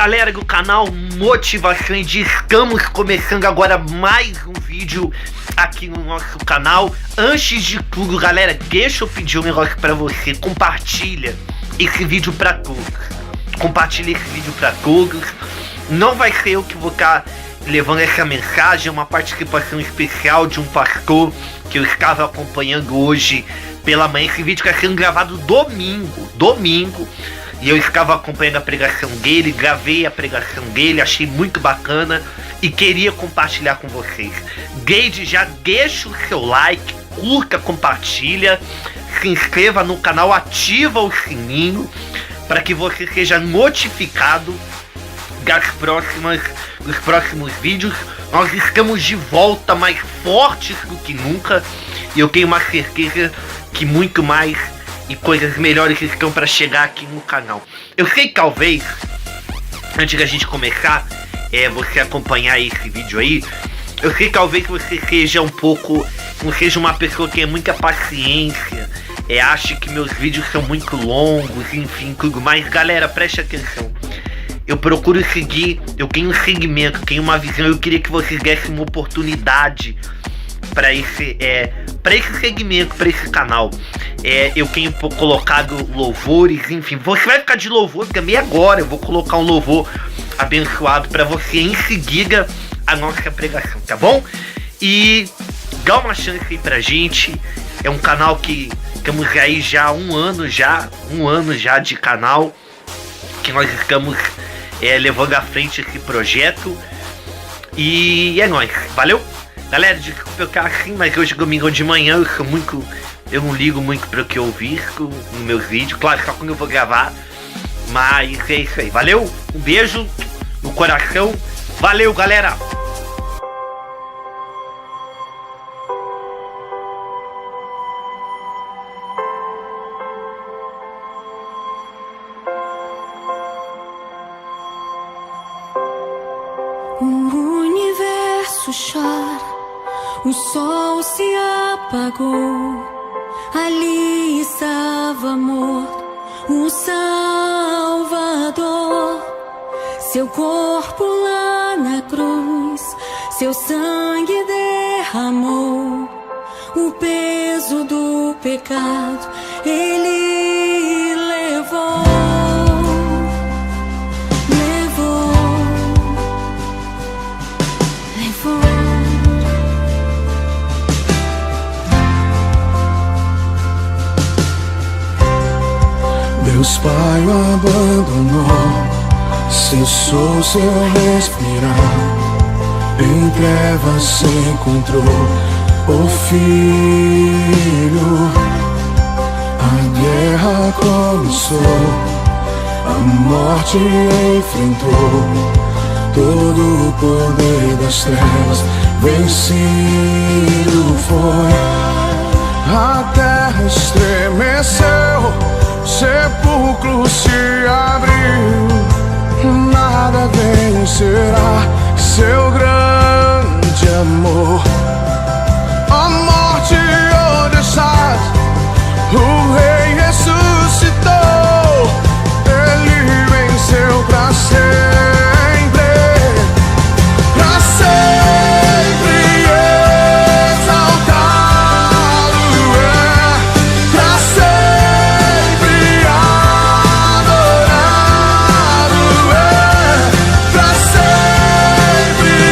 galera do canal Motivação de estamos começando agora mais um vídeo aqui no nosso canal. Antes de tudo, galera, deixa eu pedir um negócio pra você. Compartilha esse vídeo pra todos. Compartilha esse vídeo pra todos. Não vai ser eu que vou estar levando essa mensagem, é uma participação especial de um pastor que eu estava acompanhando hoje pela manhã. Esse vídeo está sendo gravado domingo, e eu estava acompanhando a pregação dele, gravei a pregação dele, achei muito bacana e queria compartilhar com vocês. Desde já deixa o seu like, curta, compartilha, se inscreva no canal, ativa o sininho para que você seja notificado dos próximos vídeos. Nós estamos de volta mais fortes do que nunca, e eu tenho uma certeza que muito mais e coisas melhores estão para chegar aqui no canal. Eu sei que talvez, antes da gente começar, você acompanhar esse vídeo aí, eu sei que talvez você seja não seja uma pessoa que tenha muita paciência, ache que meus vídeos são muito longos, enfim, tudo mais. Galera, preste atenção. Eu procuro seguir, eu tenho um segmento, tenho uma visão. Eu queria que vocês dessem uma oportunidade para esse segmento, para esse canal. Eu tenho colocado louvores, enfim. Você vai ficar de louvor também agora. Eu vou colocar um louvor abençoado para você em seguida a nossa pregação, tá bom? E dá uma chance aí pra gente. É um canal que estamos aí já há um ano já de canal, que nós estamos levando à frente esse projeto. E é nóis, valeu? Galera, desculpa eu ficar assim, mas hoje domingo de manhã eu não ligo muito para o que eu vi nos meus vídeos, claro, só quando eu vou gravar. Mas é isso aí, valeu? Um beijo no coração, valeu, galera! O universo chora, o sol se apagou. Ali estava morto o Salvador. Seu corpo lá na cruz, seu sangue derramou. O peso do pecado ele levou. Deus Pai o abandonou, cessou seu respirar. Em trevas se encontrou o Filho. A guerra começou, a morte enfrentou. Todo o poder das trevas vencido foi. A terra estremeceu, sepulcro se abriu. Nada vencerá seu grande amor. A morte onde estás, o Rei ressuscitou. Ele venceu pra sempre, pra sempre exaltado pra sempre adorado pra sempre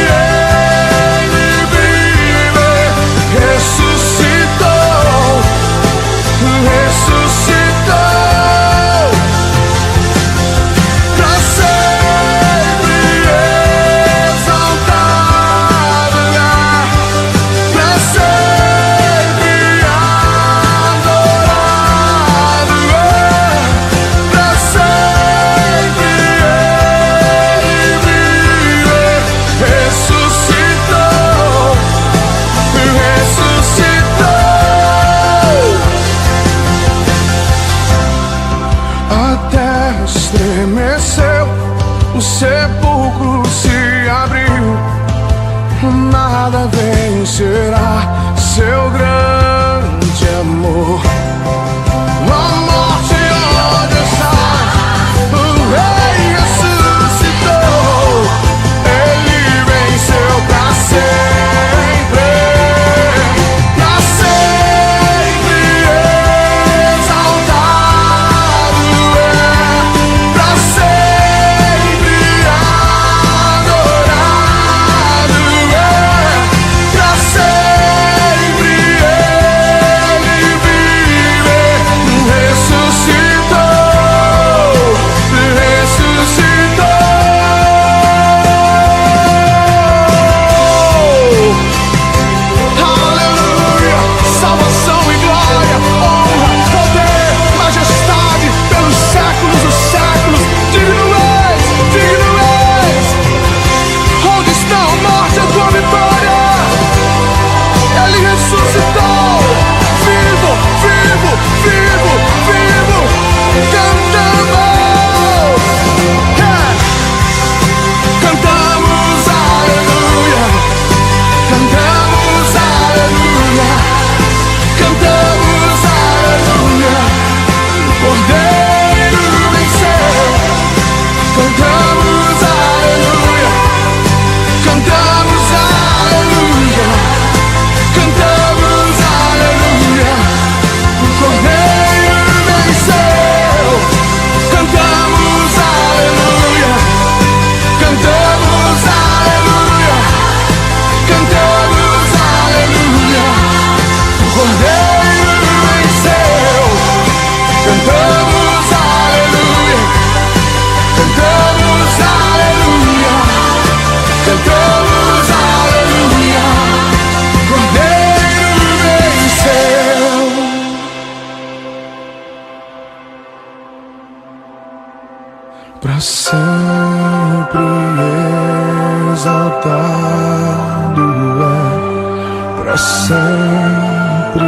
para sempre exaltado é, para sempre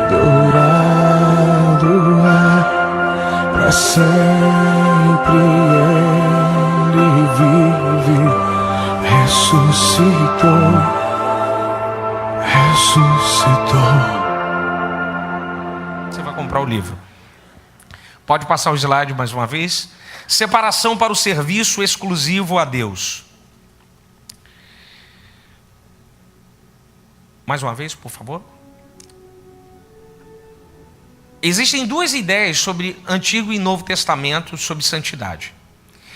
adorado é, para sempre ele vive, ressuscitou, ressuscitou. Você vai comprar o livro. Pode passar o slide mais uma vez. Separação para o serviço exclusivo a Deus. Mais uma vez, por favor. Existem duas ideias sobre Antigo e Novo Testamento sobre santidade.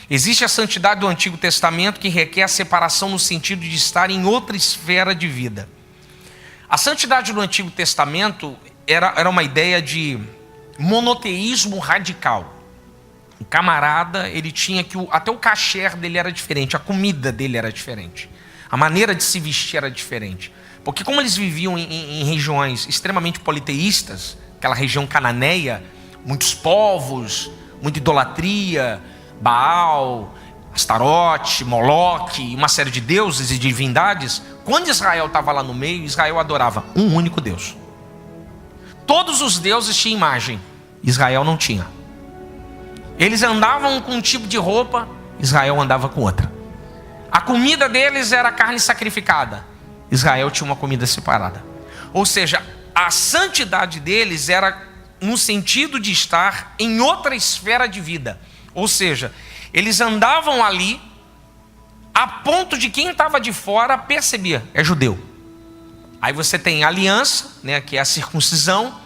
Existe a santidade do Antigo Testamento, que requer a separação no sentido de estar em outra esfera de vida. A santidade do Antigo Testamento era uma ideia de monoteísmo radical. O camarada, ele tinha que até o kasher dele era diferente, a comida dele era diferente, a maneira de se vestir era diferente, porque como eles viviam em regiões extremamente politeístas, aquela região cananeia, muitos povos, muita idolatria, Baal, Astarote, Moloque, uma série de deuses e divindades. Quando Israel estava lá no meio, Israel adorava um único Deus. Todos os deuses tinham imagem, Israel não tinha. Eles andavam com um tipo de roupa, Israel andava com outra. A comida deles era carne sacrificada, Israel tinha uma comida separada. Ou seja, a santidade deles era no sentido de estar em outra esfera de vida. Ou seja, eles andavam ali a ponto de quem estava de fora percebia, é judeu. Aí você tem a aliança, né, que é a circuncisão.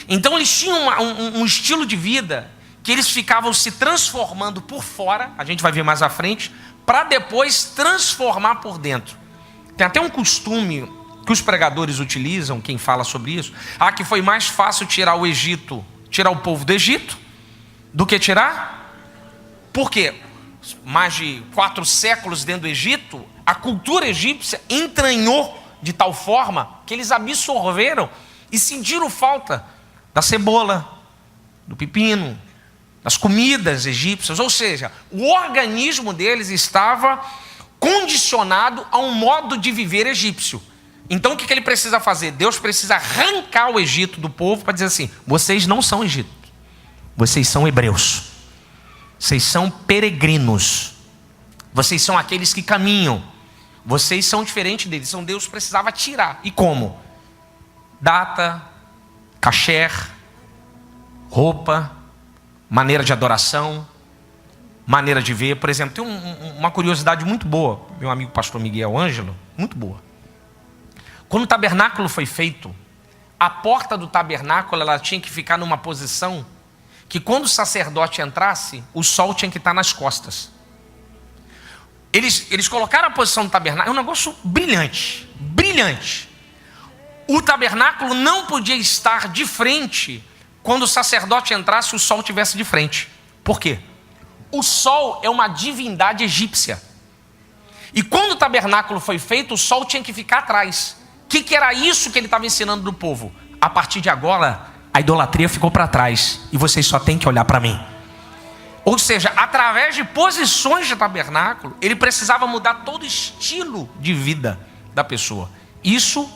Então eles tinham um estilo de vida que eles ficavam se transformando por fora, a gente vai ver mais à frente, para depois transformar por dentro. Tem até um costume que os pregadores utilizam, quem fala sobre isso, que foi mais fácil tirar o Egito, tirar o povo do Egito, do que tirar. Por quê? Mais de 4 séculos dentro do Egito, a cultura egípcia entranhou de tal forma que eles absorveram e sentiram falta da cebola, do pepino, das comidas egípcias. Ou seja, o organismo deles estava condicionado a um modo de viver egípcio. Então o que ele precisa fazer? Deus precisa arrancar o Egito do povo para dizer assim: vocês não são Egito, vocês são hebreus, vocês são peregrinos, vocês são aqueles que caminham, vocês são diferentes deles. Então Deus precisava tirar. E como? Data, kasher, roupa, maneira de adoração, maneira de ver. Por exemplo, tem uma curiosidade muito boa, meu amigo pastor Miguel Ângelo, muito boa. Quando o tabernáculo foi feito, a porta do tabernáculo ela tinha que ficar numa posição que quando o sacerdote entrasse, o sol tinha que estar nas costas. Eles colocaram a posição do tabernáculo, é um negócio brilhante, brilhante. O tabernáculo não podia estar de frente quando o sacerdote entrasse, o sol estivesse de frente. Por quê? O sol é uma divindade egípcia. E quando o tabernáculo foi feito, o sol tinha que ficar atrás. O que era isso que ele estava ensinando do povo? A partir de agora, a idolatria ficou para trás e vocês só têm que olhar para mim. Ou seja, através de posições de tabernáculo, ele precisava mudar todo o estilo de vida da pessoa. Isso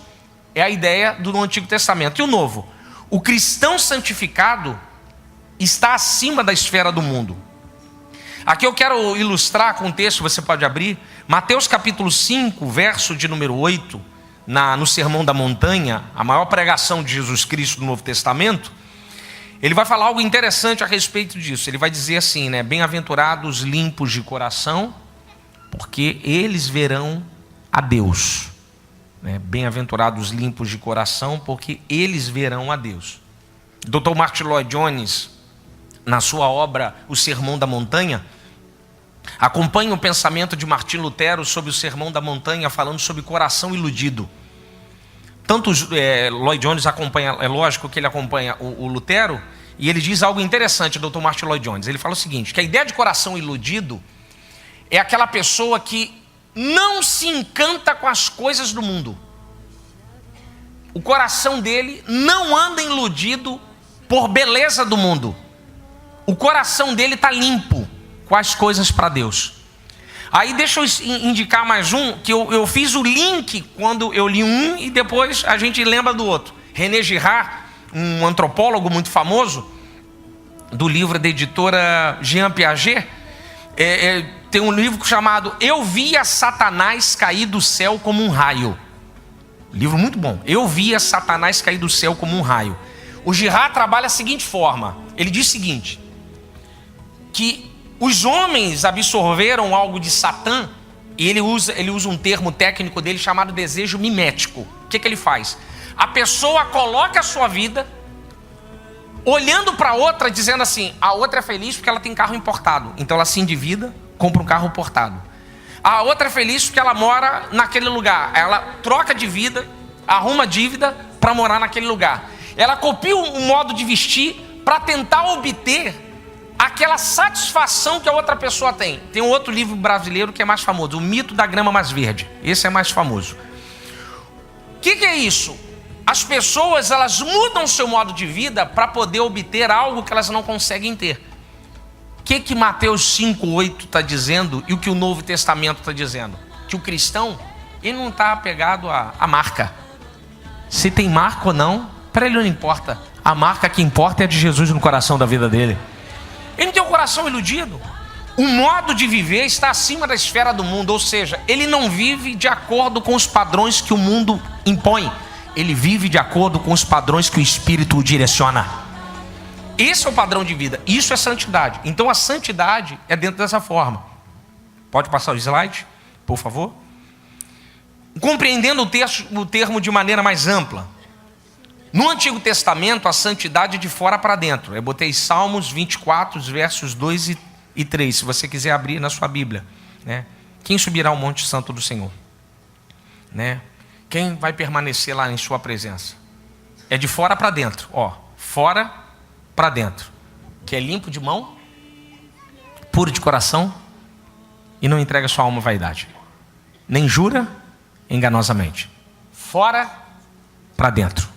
é a ideia do Antigo Testamento. E o Novo? O cristão santificado está acima da esfera do mundo. Aqui eu quero ilustrar com um texto, você pode abrir, Mateus capítulo 5, verso de número 8, no Sermão da Montanha, a maior pregação de Jesus Cristo do Novo Testamento. Ele vai falar algo interessante a respeito disso. Ele vai dizer assim, né? Bem-aventurados limpos de coração, porque eles verão a Deus. Bem-aventurados limpos de coração, porque eles verão a Deus. Dr. Martin Lloyd Jones, na sua obra O Sermão da Montanha, acompanha o pensamento de Martim Lutero sobre o Sermão da Montanha, falando sobre coração iludido. Tanto Lloyd Jones acompanha, é lógico que ele acompanha o Lutero, e ele diz algo interessante, Dr. Martin Lloyd Jones. Ele fala o seguinte, que a ideia de coração iludido é aquela pessoa que não se encanta com as coisas do mundo. O coração dele não anda iludido por beleza do mundo. o coração dele está limpo com as coisas para Deus. Aí deixa eu indicar mais um, que eu fiz o link quando eu li um e depois a gente lembra do outro. René Girard, um antropólogo muito famoso, do livro da editora Jean Piaget, tem um livro chamado Eu Via Satanás Cair do Céu como um Raio. Livro muito bom. Eu Via Satanás Cair do Céu como um Raio. O Girard trabalha da seguinte forma. Ele diz o seguinte, que os homens absorveram algo de Satã, e ele usa um termo técnico dele chamado desejo mimético. O que ele faz? A pessoa coloca a sua vida olhando para outra, dizendo assim, a outra é feliz porque ela tem carro importado, então ela se endivida, compra um carro importado. A outra é feliz porque ela mora naquele lugar, ela troca de vida, arruma dívida para morar naquele lugar. Ela copia um modo de vestir para tentar obter aquela satisfação que a outra pessoa tem. Tem um outro livro brasileiro que é mais famoso, O Mito da Grama Mais Verde. Esse é mais famoso. O que é isso? As pessoas, elas mudam seu modo de vida para poder obter algo que elas não conseguem ter. O que Mateus 5:8 está dizendo e o que o Novo Testamento está dizendo? Que o cristão, ele não está apegado à marca. Se tem marca ou não, para ele não importa. A marca que importa é a de Jesus no coração da vida dele. Ele não tem o coração iludido. O modo de viver está acima da esfera do mundo, ou seja, ele não vive de acordo com os padrões que o mundo impõe. Ele vive de acordo com os padrões que o Espírito o direciona. Esse é o padrão de vida. Isso é santidade. Então a santidade é dentro dessa forma. Pode passar o slide, por favor? Compreendendo o termo de maneira mais ampla. No Antigo Testamento, a santidade é de fora para dentro. Eu botei Salmos 24, versos 2 e 3, se você quiser abrir na sua Bíblia. Né? Quem subirá ao monte santo do Senhor? Né? Quem vai permanecer lá em sua presença? É de fora para dentro. Ó, fora para dentro. Que é limpo de mão, puro de coração e não entrega sua alma à vaidade. Nem jura enganosamente. Fora para dentro.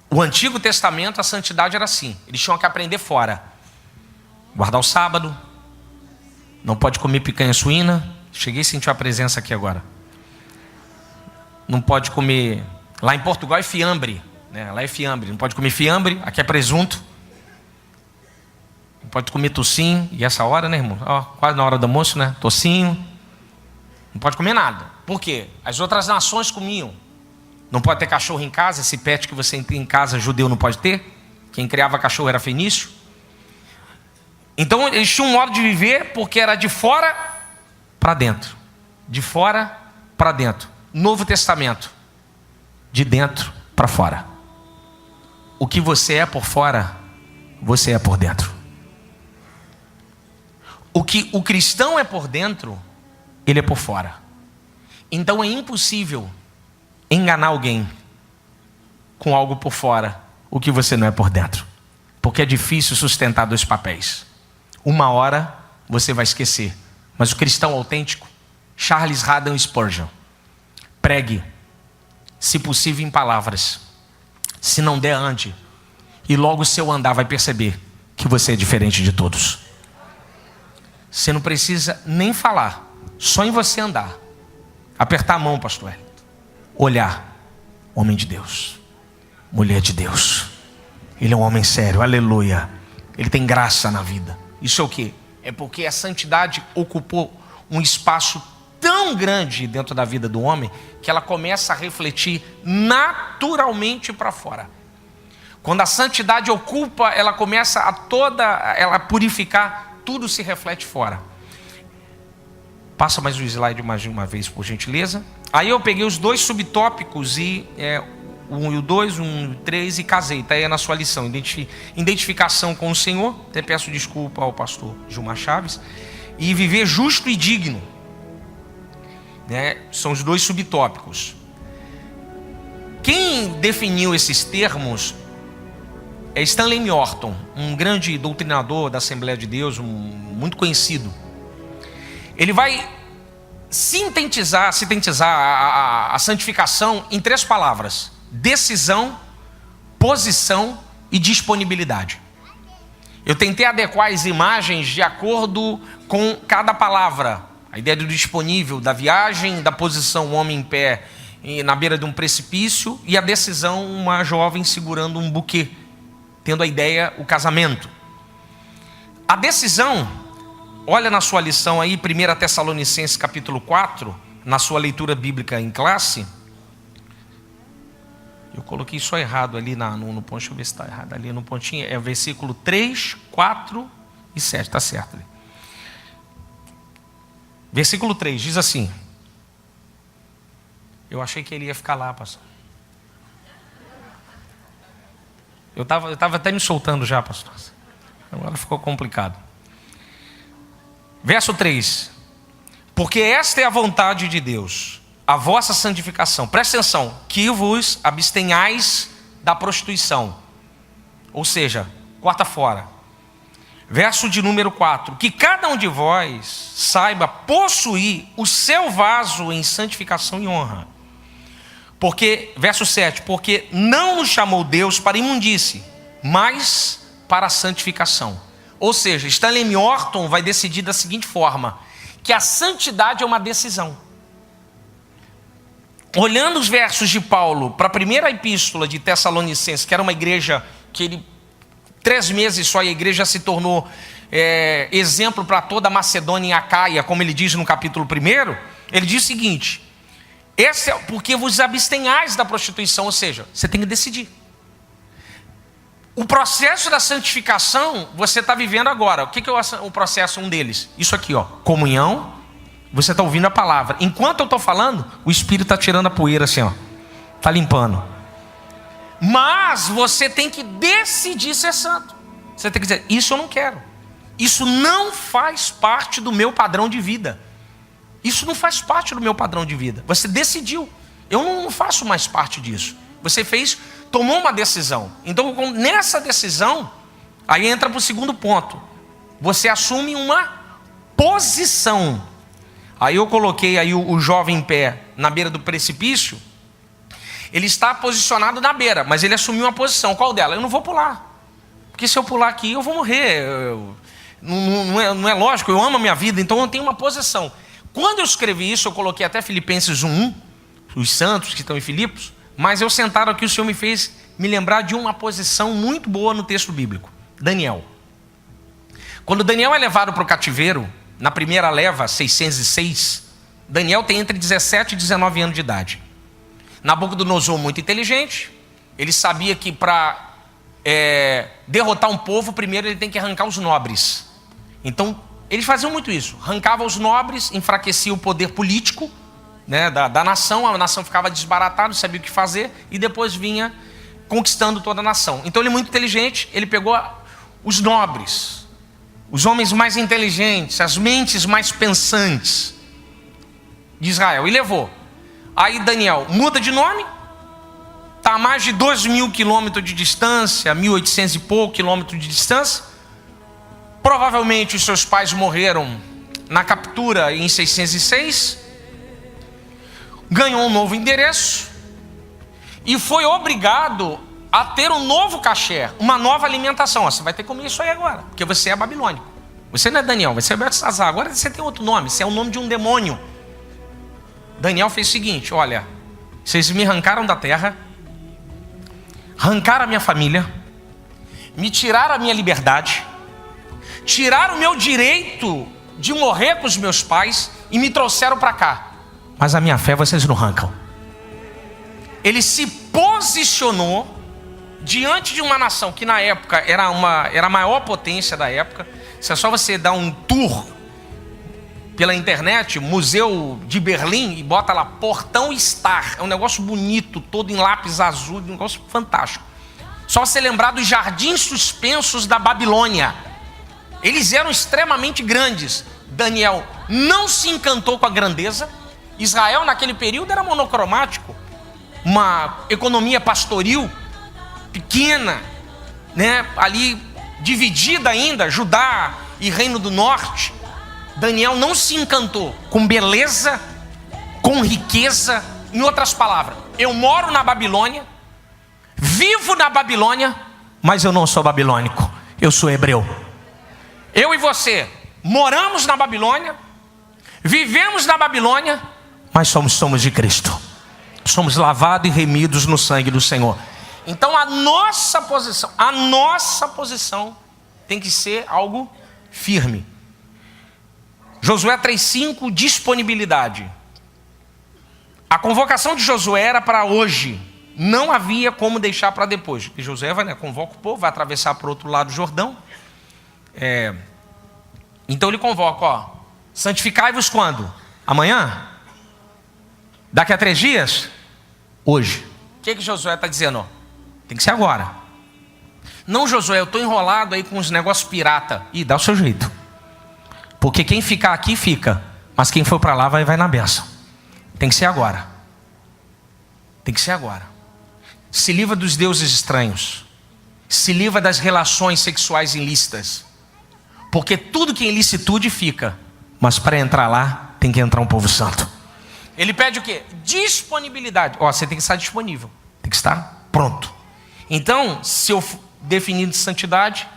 O Antigo Testamento, a santidade era assim. Eles tinham que aprender fora. Guardar o sábado. Não pode comer picanha suína. Cheguei a sentir a presença aqui agora. Não pode comer... Lá em Portugal é fiambre. Né? Lá é fiambre. Não pode comer fiambre. Aqui é presunto. Não pode comer tocinho. E essa hora, né, irmão? Ó, quase na hora do almoço, né? Tocinho. Não pode comer nada. Por quê? As outras nações comiam. Não pode ter cachorro em casa. Esse pet que você tem em casa, judeu, não pode ter. Quem criava cachorro era fenício. Então eles tinham um modo de viver porque era de fora para dentro. De fora para dentro. Novo Testamento. De dentro para fora. O que você é por fora, você é por dentro. O que o cristão é por dentro, ele é por fora. Então é impossível enganar alguém com algo por fora, o que você não é por dentro. Porque é difícil sustentar dois papéis. Uma hora você vai esquecer. Mas o cristão autêntico, Charles Haddon Spurgeon, pregue, se possível em palavras. Se não der, ande. E logo o seu andar vai perceber que você é diferente de todos. Você não precisa nem falar, só em você andar. Apertar a mão, pastor Hélio. Olhar, homem de Deus, mulher de Deus. Ele é um homem sério, aleluia. Ele tem graça na vida. Isso é o quê? É porque a santidade ocupou um espaço tão grande dentro da vida do homem que ela começa a refletir naturalmente para fora. Quando a santidade ocupa, ela começa ela purificar, tudo se reflete fora. Passa mais o slide mais uma vez, por gentileza. Aí eu peguei os dois subtópicos e um e o 2, 1 e 3 e casei. Está aí na sua lição. Identificação com o Senhor. Até peço desculpa ao pastor Gilmar Chaves. E viver justo e digno. Né? São os dois subtópicos. Quem definiu esses termos é Stanley Morton, um grande doutrinador da Assembleia de Deus, muito conhecido. Ele vai sintetizar a santificação em 3 palavras: decisão, posição e disponibilidade. Eu tentei adequar as imagens de acordo com cada palavra. A ideia do disponível, da viagem, da posição, o homem em pé na beira de um precipício, e a decisão, uma jovem segurando um buquê, tendo a ideia, o casamento. A decisão, olha na sua lição aí, 1 Tessalonicenses capítulo 4, na sua leitura bíblica em classe. Eu coloquei só errado ali no ponto, deixa eu ver se está errado ali no pontinho. É o versículo 3, 4 e 7, está certo ali. Versículo 3 diz assim. Eu achei que ele ia ficar lá, pastor. Eu estava até me soltando já, pastor. Agora ficou complicado. Verso 3. Porque esta é a vontade de Deus, a vossa santificação. Presta atenção. Que vos abstenhais da prostituição. Ou seja, corta fora. Verso de número 4. Que cada um de vós saiba possuir o seu vaso em santificação e honra. Porque, verso 7. Porque não nos chamou Deus para imundície, mas para a santificação. Ou seja, Stanley M. Orton vai decidir da seguinte forma: que a santidade é uma decisão. Olhando os versos de Paulo para a primeira epístola de Tessalonicenses, que era uma igreja que ele, 3 meses só, a igreja se tornou exemplo para toda a Macedônia e Acaia, como ele diz no capítulo 1, ele diz o seguinte: esse é porque vos abstenhais da prostituição, ou seja, você tem que decidir. O processo da santificação você está vivendo agora. O que é o processo? Um deles, isso aqui, ó, comunhão. Você está ouvindo a palavra. Enquanto eu estou falando, o Espírito está tirando a poeira assim, ó, está limpando. Mas você tem que decidir ser santo. Você tem que dizer: isso eu não quero. Isso não faz parte do meu padrão de vida. Isso não faz parte do meu padrão de vida. Você decidiu. Eu não faço mais parte disso. Você tomou uma decisão. Então, nessa decisão, aí entra para o segundo ponto. Você assume uma posição. Aí eu coloquei aí o jovem em pé na beira do precipício. Ele está posicionado na beira, mas ele assumiu uma posição. Qual dela? Eu não vou pular. Porque se eu pular aqui, eu vou morrer. Não é lógico, eu amo a minha vida, então eu tenho uma posição. Quando eu escrevi isso, eu coloquei até Filipenses 1:1, os santos que estão em Filipos, mas eu sentado aqui, o Senhor me fez me lembrar de uma posição muito boa no texto bíblico. Daniel. Quando Daniel é levado para o cativeiro, na primeira leva, 606, Daniel tem entre 17 e 19 anos de idade. Nabucodonosor, muito inteligente, ele sabia que para derrotar um povo, primeiro ele tem que arrancar os nobres. Então, eles faziam muito isso. Arrancava os nobres, enfraquecia o poder político, né, da nação. A nação ficava desbaratada, não sabia o que fazer, e depois vinha conquistando toda a nação. Então, ele muito inteligente, ele pegou os nobres, os homens mais inteligentes, as mentes mais pensantes de Israel, e levou. Aí Daniel muda de nome, está a mais de 2.000 quilômetros de distância, 1.800 e pouco quilômetros de distância. Provavelmente os seus pais morreram na captura em 606. Ganhou um novo endereço e foi obrigado a ter um novo cachê, uma nova alimentação. Você vai ter que comer isso aí agora, porque você é babilônico. Você não é Daniel, você é Beltesazar. Agora você tem outro nome, você é o nome de um demônio. Daniel fez o seguinte: olha, vocês me arrancaram da terra, arrancaram a minha família, me tiraram a minha liberdade, tiraram o meu direito de morrer com os meus pais e me trouxeram para cá. Mas a minha fé vocês não arrancam. Ele se posicionou diante de uma nação que na época era a maior potência da época. Se é só você dar um tour pela internet, Museu de Berlim, e bota lá Portão Star. É um negócio bonito, todo em lápis azul, um negócio fantástico. Só você lembrar dos jardins suspensos da Babilônia. Eles eram extremamente grandes. Daniel não se encantou com a grandeza. Israel naquele período era monocromático. Uma economia pastoril pequena, né? Ali dividida ainda, Judá e Reino do Norte. Daniel não se encantou com beleza, com riqueza. Em outras palavras, eu moro na Babilônia, vivo na Babilônia, mas eu não sou babilônico. Eu sou hebreu. Eu e você moramos na Babilônia, vivemos na Babilônia, mas somos de Cristo. Somos lavados e remidos no sangue do Senhor. Então a nossa posição tem que ser algo firme. Josué 3,5, disponibilidade. A convocação de Josué era para hoje. Não havia como deixar para depois. E Josué convoca o povo, vai atravessar para o outro lado do Jordão. Então ele convoca, santificai-vos quando? Amanhã? Daqui a 3 dias? Hoje. O que Josué está dizendo? Tem que ser agora. Não, Josué, eu estou enrolado aí com os negócios pirata. Ih, dá o seu jeito. Porque quem ficar aqui, fica. Mas quem for para lá, vai na bênção. Tem que ser agora. Tem que ser agora. Se livra dos deuses estranhos. Se livra das relações sexuais ilícitas. Porque tudo que é ilicitude fica. Mas para entrar lá, tem que entrar um povo santo. Ele pede o quê? Disponibilidade. Você tem que estar disponível. Tem que estar pronto. Então, se eu definir de santidade,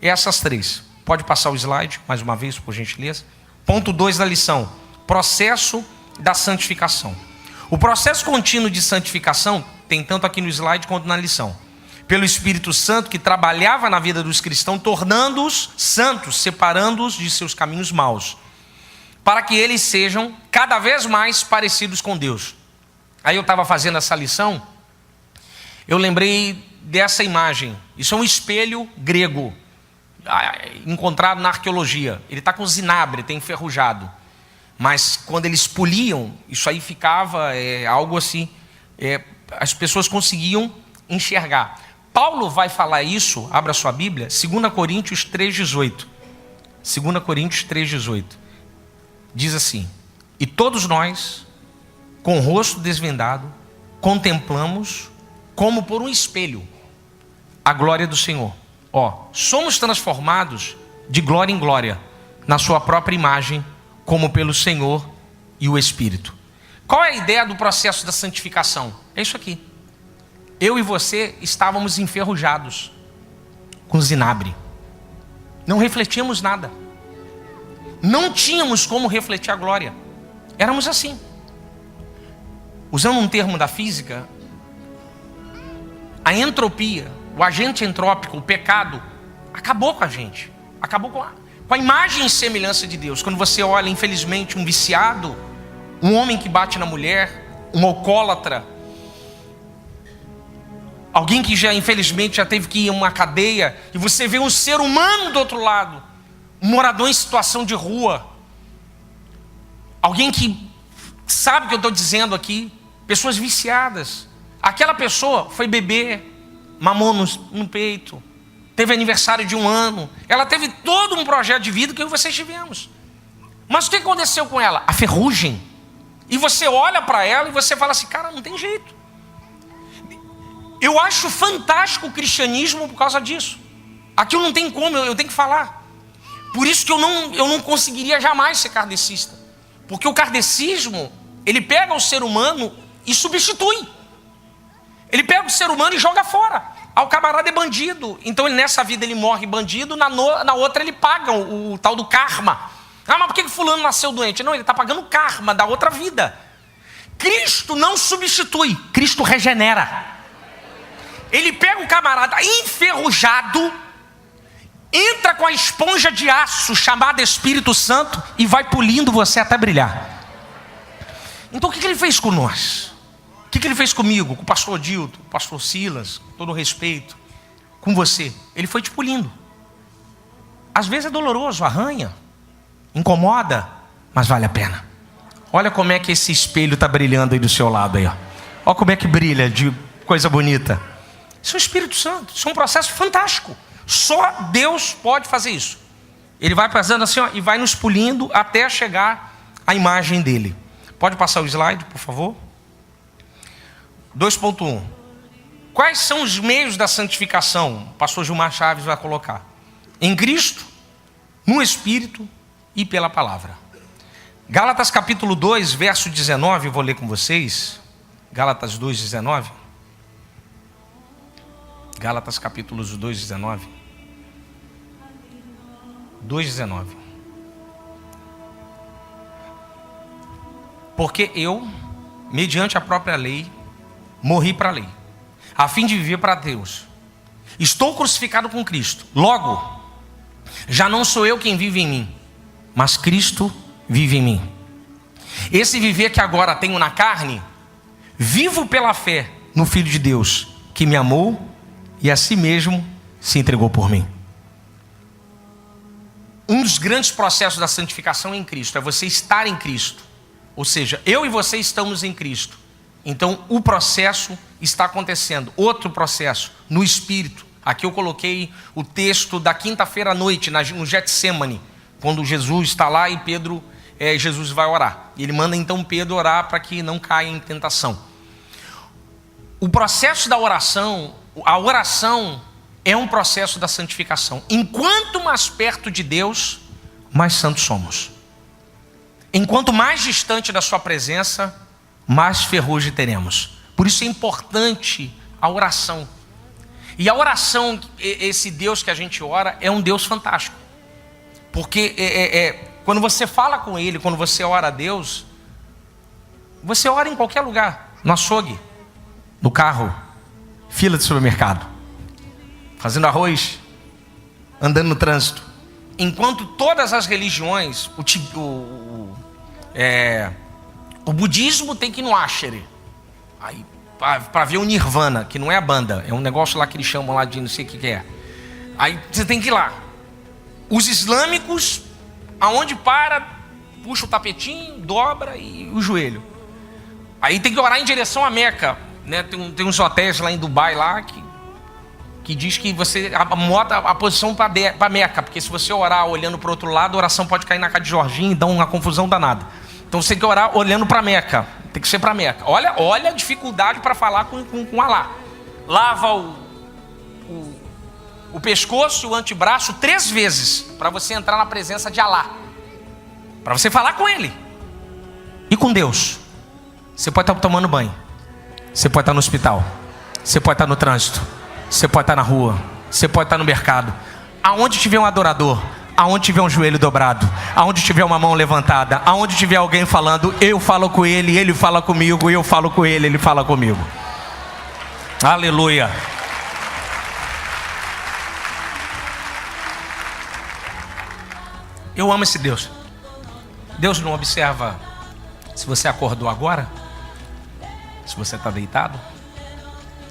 essas 3. Pode passar o slide, mais uma vez, por gentileza. Ponto 2 da lição. Processo da santificação. O processo contínuo de santificação tem tanto aqui no slide quanto na lição. Pelo Espírito Santo que trabalhava na vida dos cristãos, tornando-os santos, separando-os de seus caminhos maus, para que eles sejam cada vez mais parecidos com Deus. Aí eu estava fazendo essa lição, eu lembrei dessa imagem. Isso é um espelho grego, encontrado na arqueologia. Ele está com zinabre, tem enferrujado. Mas quando eles poliam, isso aí ficava algo assim, as pessoas conseguiam enxergar. Paulo vai falar isso, abra sua Bíblia, 2 Coríntios 3,18. 2 Coríntios 3,18. Diz assim: e todos nós, com o rosto desvendado, contemplamos, como por um espelho, a glória do Senhor. Somos transformados de glória em glória, na sua própria imagem, como pelo Senhor e o Espírito. Qual é a ideia do processo da santificação? É isso aqui. Eu e você estávamos enferrujados, com zinabre. Não refletíamos nada. Não tínhamos como refletir a glória. Éramos assim. Usando um termo da física, a entropia, o agente entrópico, o pecado, acabou com a gente. Acabou com a imagem e semelhança de Deus. Quando você olha, infelizmente, um viciado, um homem que bate na mulher, um alcoólatra, alguém que infelizmente já teve que ir a uma cadeia, e você vê um ser humano do outro lado, um morador em situação de rua, alguém que sabe o que eu estou dizendo aqui, pessoas viciadas. Aquela pessoa foi beber, mamou no peito, teve aniversário de 1 ano, ela teve todo um projeto de vida que eu e vocês tivemos. Mas o que aconteceu com ela? A ferrugem. E você olha para ela e você fala assim, cara, não tem jeito. Eu acho fantástico o cristianismo por causa disso. Aqui eu não tenho como, eu tenho que falar. Por isso que eu não conseguiria jamais ser kardecista. Porque o kardecismo, ele pega o ser humano e substitui. Ele pega o ser humano e joga fora. O camarada é bandido. Então nessa vida ele morre bandido, na outra ele paga o tal do karma. Mas por que fulano nasceu doente? Não, ele está pagando o karma da outra vida. Cristo não substitui, Cristo regenera. Ele pega o camarada enferrujado, entra com a esponja de aço chamada Espírito Santo e vai polindo você até brilhar. Então o que ele fez com nós? O que ele fez comigo, com o pastor Dilton, com o pastor Silas, com todo o respeito, com você? Ele foi te polindo. Às vezes é doloroso, arranha, incomoda, mas vale a pena. Olha como é que esse espelho está brilhando aí do seu lado aí, ó. Olha como é que brilha de coisa bonita. Isso é o Espírito Santo, isso é um processo fantástico. Só Deus pode fazer isso. Ele vai fazendo assim, ó, e vai nos polindo até chegar à imagem dele. Pode passar o slide, por favor? 2.1. Quais são os meios da santificação? O pastor Gilmar Chaves vai colocar. Em Cristo, no Espírito e pela palavra. Gálatas capítulo 2, verso 19, eu vou ler com vocês. Gálatas 2, 19. Gálatas capítulo 2, 19. 2,19. Porque eu, mediante a própria lei, morri para a lei, a fim de viver para Deus. Estou crucificado com Cristo. Logo, já não sou eu quem vive em mim, mas Cristo vive em mim. Esse viver que agora tenho na carne, vivo pela fé no Filho de Deus, que me amou e a si mesmo se entregou por mim. Um dos grandes processos da santificação em Cristo é você estar em Cristo. Ou seja, eu e você estamos em Cristo. Então o processo está acontecendo. Outro processo, no Espírito. Aqui eu coloquei o texto da quinta-feira à noite, no Getsemane, quando Jesus está lá e Jesus vai orar. Ele manda então Pedro orar para que não caia em tentação. O processo da oração, a oração é um processo da santificação. Enquanto mais perto de Deus, mais santos somos. Enquanto mais distante da sua presença, mais ferrugem teremos. Por isso é importante a oração. E a oração, esse Deus que a gente ora, é um Deus fantástico. Porque quando você fala com Ele, quando você ora a Deus, você ora em qualquer lugar. No açougue, no carro, fila de supermercado, fazendo arroz, andando no trânsito. Enquanto todas as religiões, o budismo tem que ir no Ashere, aí para ver o Nirvana, que não é a banda, é um negócio lá que eles chamam lá de não sei o que é. Aí você tem que ir lá. Os islâmicos, aonde para, puxa o tapetinho, dobra e o joelho. Aí tem que orar em direção a Meca, né? Tem uns hotéis lá em Dubai lá que diz que você muda a posição para Meca, porque se você orar olhando para o outro lado, a oração pode cair na casa de Jorginho e dar uma confusão danada. Então você tem que orar olhando para Meca, tem que ser para Meca. Olha a dificuldade para falar com Alá. Lava o pescoço e o antebraço 3 vezes para você entrar na presença de Alá, para você falar com Ele e com Deus. Você pode estar tomando banho, você pode estar no hospital, você pode estar no trânsito, você pode estar na rua, você pode estar no mercado. Aonde tiver um adorador, aonde tiver um joelho dobrado, aonde tiver uma mão levantada, aonde tiver alguém falando, eu falo com ele, ele fala comigo, eu falo com ele, ele fala comigo. Aleluia. Eu amo esse Deus. Deus não observa se você acordou agora, se você está deitado.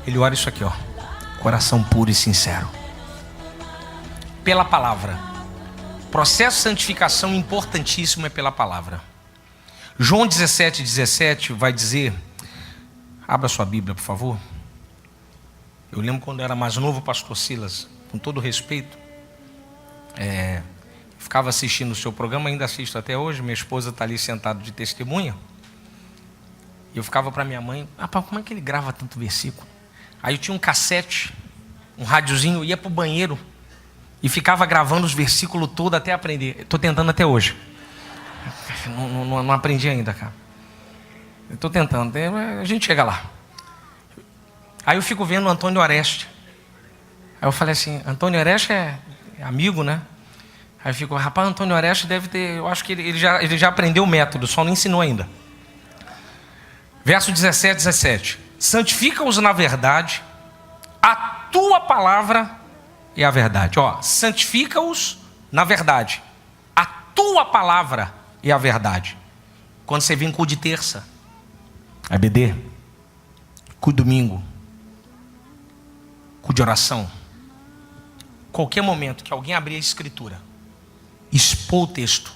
Ele olha isso aqui, ó, coração puro e sincero. Pela palavra. Processo de santificação importantíssimo é pela palavra. João 17:17 vai dizer, abra sua Bíblia, por favor. Eu lembro quando eu era mais novo, pastor Silas, com todo respeito, ficava assistindo o seu programa, ainda assisto até hoje, minha esposa está ali sentada de testemunha, e eu ficava para minha mãe, rapaz, como é que ele grava tanto versículo? Aí eu tinha um cassete, um rádiozinho, eu ia para o banheiro, e ficava gravando os versículos todos até aprender. Estou tentando até hoje. Não aprendi ainda, cara. Estou tentando, a gente chega lá. Aí eu fico vendo o Antônio Oreste. Aí eu falei assim, Antônio Oreste é amigo, né? Aí eu fico, rapaz, Antônio Oreste deve ter... Eu acho que ele já aprendeu o método, só não ensinou ainda. Verso 17. Santifica-os na verdade, a tua palavra é a verdade. Ó, santifica-os na verdade, a tua palavra é a verdade. Quando você vem com o de terça, ABD, com o domingo, com o de oração, qualquer momento que alguém abrir a escritura, expor o texto,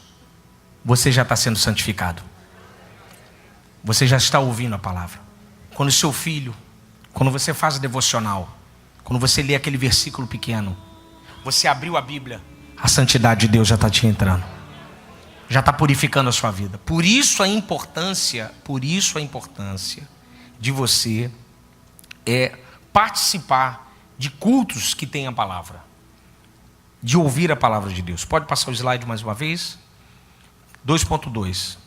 você já está sendo santificado. Você já está ouvindo a palavra. Quando o seu filho, quando você faz a devocional, quando você lê aquele versículo pequeno, você abriu a Bíblia, a santidade de Deus já está te entrando, já está purificando a sua vida. Por isso a importância de você participar de cultos que tem a palavra, de ouvir a palavra de Deus. Pode passar o slide mais uma vez? 2.2.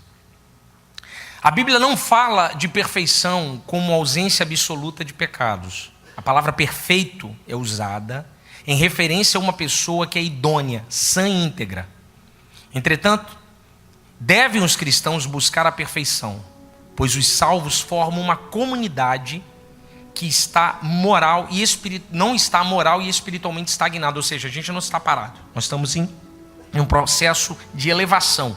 A Bíblia não fala de perfeição como ausência absoluta de pecados. A palavra perfeito é usada em referência a uma pessoa que é idônea, sã e íntegra. Entretanto, devem os cristãos buscar a perfeição, pois os salvos formam uma comunidade que está moral e não está moral e espiritualmente estagnada, ou seja, a gente não está parado, nós estamos em um processo de elevação.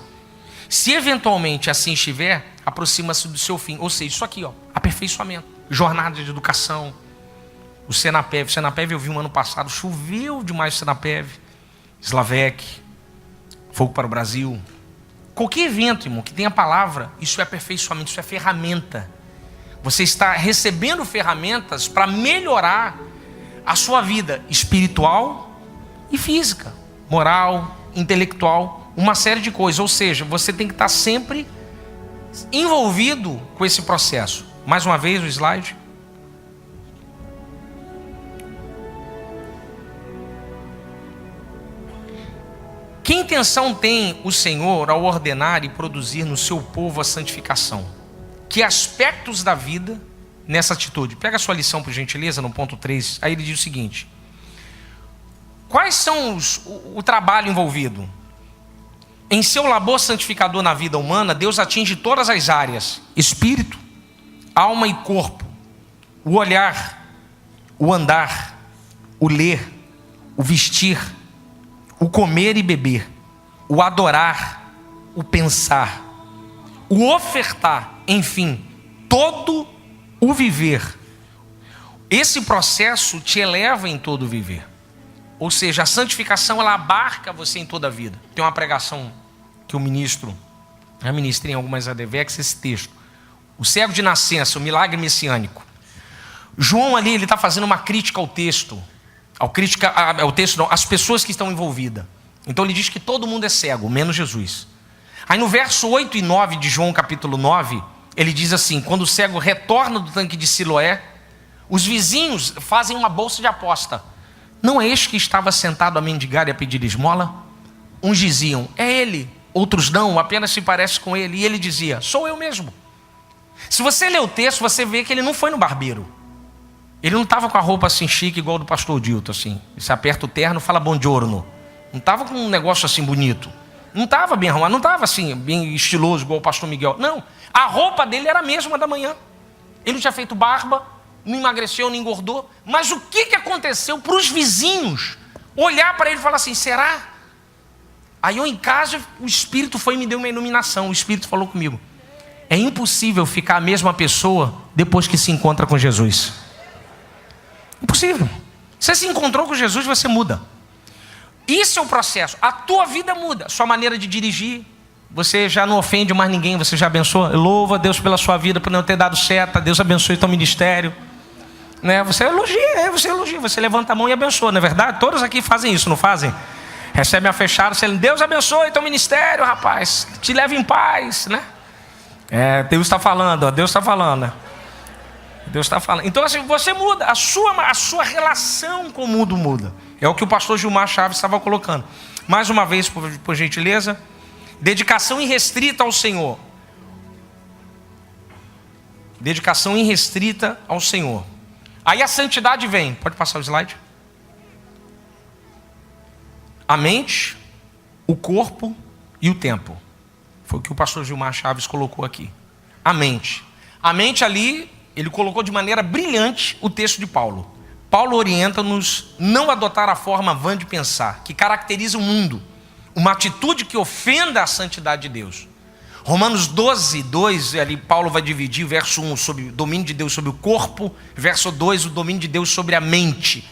Se eventualmente assim estiver, aproxima-se do seu fim, ou seja, isso aqui, aperfeiçoamento, jornada de educação, o Senapev. O Senapev eu vi um ano passado, choveu demais o Senapev, Slavec, Fogo para o Brasil. Qualquer evento, irmão, que tenha palavra, isso é aperfeiçoamento, isso é ferramenta. Você está recebendo ferramentas para melhorar a sua vida espiritual e física, moral, intelectual, uma série de coisas. Ou seja, você tem que estar sempre envolvido com esse processo. Mais uma vez o slide. Que intenção tem o Senhor ao ordenar e produzir no seu povo a santificação? Que aspectos da vida nessa atitude? Pega a sua lição, por gentileza, no ponto 3. Aí ele diz o seguinte: quais são o trabalho envolvido? Em seu labor santificador na vida humana, Deus atinge todas as áreas: espírito, alma e corpo, o olhar, o andar, o ler, o vestir, o comer e beber, o adorar, o pensar, o ofertar, enfim, todo o viver. Esse processo te eleva em todo o viver. Ou seja, a santificação, ela abarca você em toda a vida. Tem uma pregação que eu ministrei em algumas ADVEX, esse texto: o cego de nascença, o milagre messiânico. João ali, ele está fazendo uma crítica ao texto. As pessoas que estão envolvidas. Então ele diz que todo mundo é cego, menos Jesus. Aí no verso 8 e 9 de João capítulo 9, ele diz assim: quando o cego retorna do tanque de Siloé, os vizinhos fazem uma bolsa de aposta. Não é este que estava sentado a mendigar e a pedir esmola? Uns diziam: é ele. Outros não, apenas se parece com ele. E ele dizia: sou eu mesmo. Se você ler o texto, você vê que ele não foi no barbeiro. Ele não estava com a roupa assim chique, igual do pastor Dilton, assim. Você aperta o terno, fala buongiorno. Não estava com um negócio assim bonito. Não estava bem arrumado, não estava assim, bem estiloso, igual o pastor Miguel. Não, a roupa dele era a mesma da manhã. Ele não tinha feito barba, não emagreceu, não engordou. Mas o que aconteceu para os vizinhos olhar para ele e falar assim: será? Aí eu em casa, o Espírito foi e me deu uma iluminação. O Espírito falou comigo: é impossível ficar a mesma pessoa depois que se encontra com Jesus. Impossível. Você se encontrou com Jesus, você muda. Isso é o processo. A tua vida muda. Sua maneira de dirigir. Você já não ofende mais ninguém. Você já abençoa. Louva a Deus pela sua vida, por não ter dado seta. Deus abençoe teu ministério. Né? Você elogia. Você levanta a mão e abençoa. Não é verdade? Todos aqui fazem isso, não fazem? Recebe a fechada. Deus abençoe teu ministério, rapaz. Te leve em paz. Né? Deus está falando. Deus está falando. Deus está falando. Então assim, você muda. A sua relação com o mundo muda. É o que o pastor Gilmar Chaves estava colocando. Mais uma vez, por gentileza. Dedicação irrestrita ao Senhor. Dedicação irrestrita ao Senhor. Aí a santidade vem. Pode passar o slide. A mente, o corpo e o tempo. Foi o que o pastor Gilmar Chaves colocou aqui. A mente. A mente ali, ele colocou de maneira brilhante o texto de Paulo. Paulo orienta-nos não adotar a forma vã de pensar, que caracteriza o mundo, uma atitude que ofenda a santidade de Deus. Romanos 12, 2, ali Paulo vai dividir o verso 1 sobre o domínio de Deus sobre o corpo, verso 2, o domínio de Deus sobre a mente.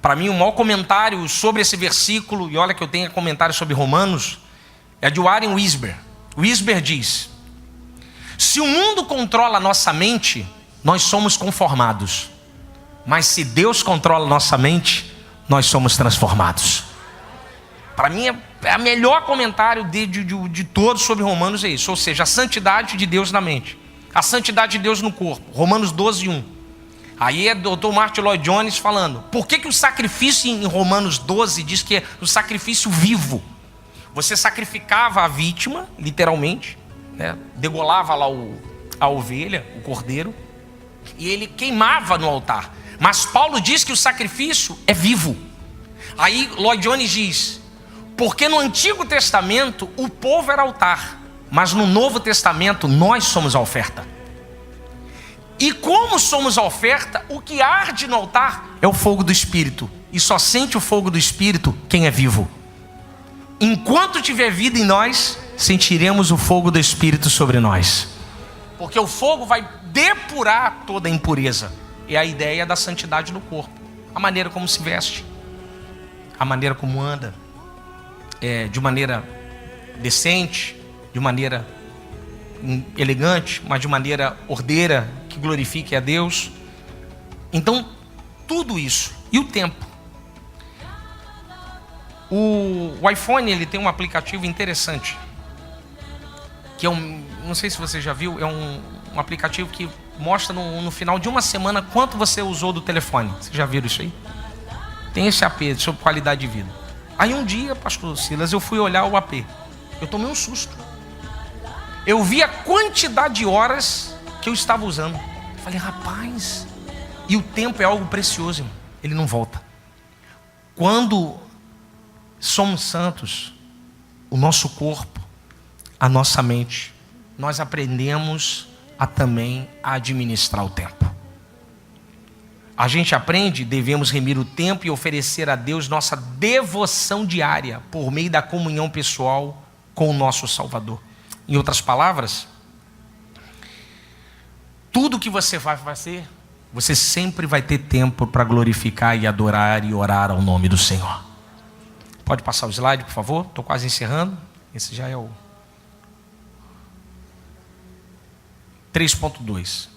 Para mim, o maior comentário sobre esse versículo, e olha que eu tenho comentário sobre Romanos, é de Warren Wiersbe. Wiersbe diz: se o mundo controla a nossa mente, nós somos conformados. Mas se Deus controla a nossa mente, nós somos transformados. Para mim, é o melhor comentário de todos sobre Romanos é isso. Ou seja, a santidade de Deus na mente. A santidade de Deus no corpo. Romanos 12, 1. Aí é o Dr. Martin Lloyd Jones falando. Por que o sacrifício em Romanos 12 diz que é o sacrifício vivo? Você sacrificava a vítima, literalmente, né? Degolava lá a ovelha, o cordeiro, e ele queimava no altar. Mas Paulo diz que o sacrifício é vivo. Aí Lloyd Jones diz: porque no Antigo Testamento o povo era altar, mas no Novo Testamento nós somos a oferta. E como somos a oferta, o que arde no altar é o fogo do Espírito. E só sente o fogo do Espírito quem é vivo. Enquanto tiver vida em nós, sentiremos o fogo do Espírito sobre nós. Porque o fogo vai depurar toda a impureza. É a ideia da santidade no corpo. A maneira como se veste, a maneira como anda, de maneira decente, de maneira elegante, mas de maneira ordeira, que glorifique a Deus. Então, tudo isso. E o tempo. O iPhone, ele tem um aplicativo interessante, que é não sei se você já viu, é um aplicativo que mostra no final de uma semana quanto você usou do telefone. Vocês já viram isso aí? Tem esse AP sobre qualidade de vida. Aí um dia, pastor Silas, eu fui olhar o AP. Eu tomei um susto. Eu vi a quantidade de horas que eu estava usando. Eu falei, rapaz, e o tempo é algo precioso, irmão. Ele não volta. Quando somos santos, o nosso corpo, a nossa mente, nós aprendemos também a administrar o tempo. A gente aprende, devemos remir o tempo e oferecer a Deus nossa devoção diária por meio da comunhão pessoal com o nosso Salvador. Em outras palavras, tudo que você vai fazer, você sempre vai ter tempo para glorificar e adorar e orar ao nome do Senhor. Pode passar o slide, por favor? Estou quase encerrando. Esse já é o 3.2.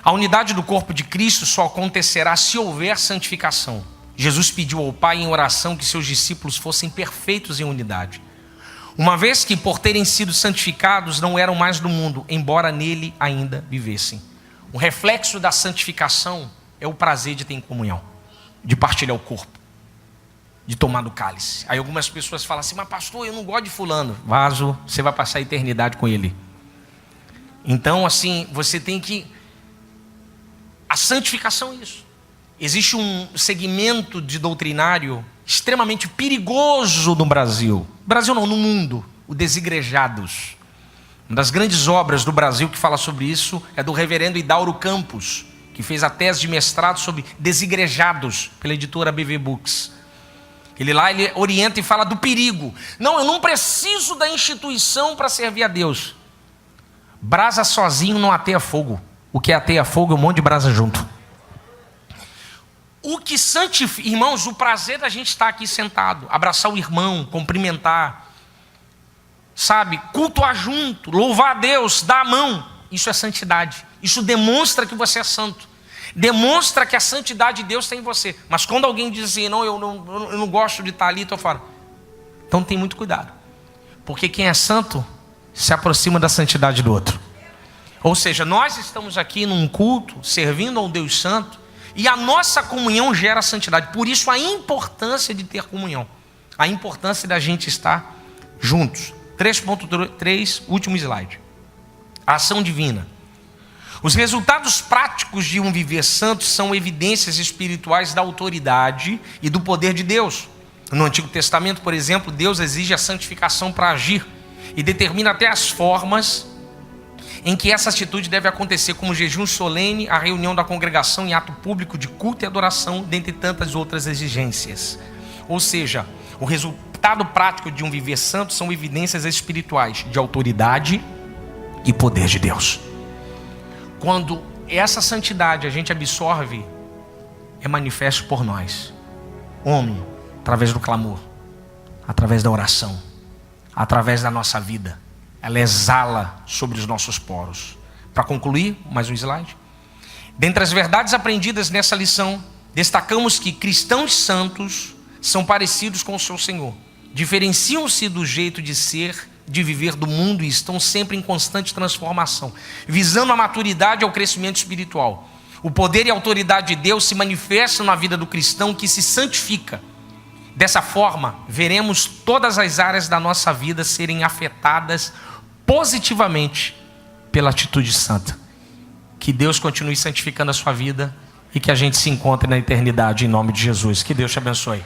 A unidade do corpo de Cristo só acontecerá se houver santificação. Jesus pediu ao Pai em oração que seus discípulos fossem perfeitos em unidade. Uma vez que, por terem sido santificados, não eram mais do mundo, embora nele ainda vivessem. O reflexo da santificação é o prazer de ter comunhão, de partilhar o corpo, de tomar do cálice. Aí algumas pessoas falam assim, mas pastor, eu não gosto de fulano. Vaso, você vai passar a eternidade com ele. Então, assim, você tem que... A santificação é isso. Existe um segmento de doutrinário extremamente perigoso no Brasil. Brasil não, no mundo. O Desigrejados. Uma das grandes obras do Brasil que fala sobre isso é do reverendo Hidauro Campos, que fez a tese de mestrado sobre Desigrejados pela editora BV Books. Ele orienta e fala do perigo. Não, eu não preciso da instituição para servir a Deus. Brasa sozinho não ateia fogo. O que ateia fogo é um monte de brasa junto. O que santifica, irmãos, o prazer da gente estar aqui sentado, abraçar o irmão, cumprimentar, sabe, cultuar junto, louvar a Deus, dar a mão, isso é santidade. Isso demonstra que você é santo. Demonstra que a santidade de Deus está em você. Mas quando alguém diz assim, não, eu não gosto de estar ali, estou fora. Então tem muito cuidado. Porque quem é santo se aproxima da santidade do outro. Ou seja, nós estamos aqui num culto, servindo ao Deus Santo, e a nossa comunhão gera santidade. Por isso a importância de ter comunhão. A importância da gente estar juntos. 3.3, último slide. A ação divina. Os resultados práticos de um viver santo são evidências espirituais da autoridade e do poder de Deus. No Antigo Testamento, por exemplo, Deus exige a santificação para agir e determina até as formas em que essa atitude deve acontecer, como jejum solene, a reunião da congregação em ato público de culto e adoração, dentre tantas outras exigências. Ou seja, o resultado prático de um viver santo são evidências espirituais de autoridade e poder de Deus. Quando essa santidade a gente absorve, é manifesto por nós, homem, através do clamor, através da oração, através da nossa vida. Ela exala sobre os nossos poros. Para concluir, mais um slide. Dentre as verdades aprendidas nessa lição, destacamos que cristãos santos são parecidos com o seu Senhor. Diferenciam-se do jeito de ser, de viver do mundo e estão sempre em constante transformação, visando a maturidade e ao crescimento espiritual. O poder e a autoridade de Deus se manifestam na vida do cristão que se santifica. Dessa forma, veremos todas as áreas da nossa vida serem afetadas positivamente pela atitude santa. Que Deus continue santificando a sua vida e que a gente se encontre na eternidade em nome de Jesus. Que Deus te abençoe.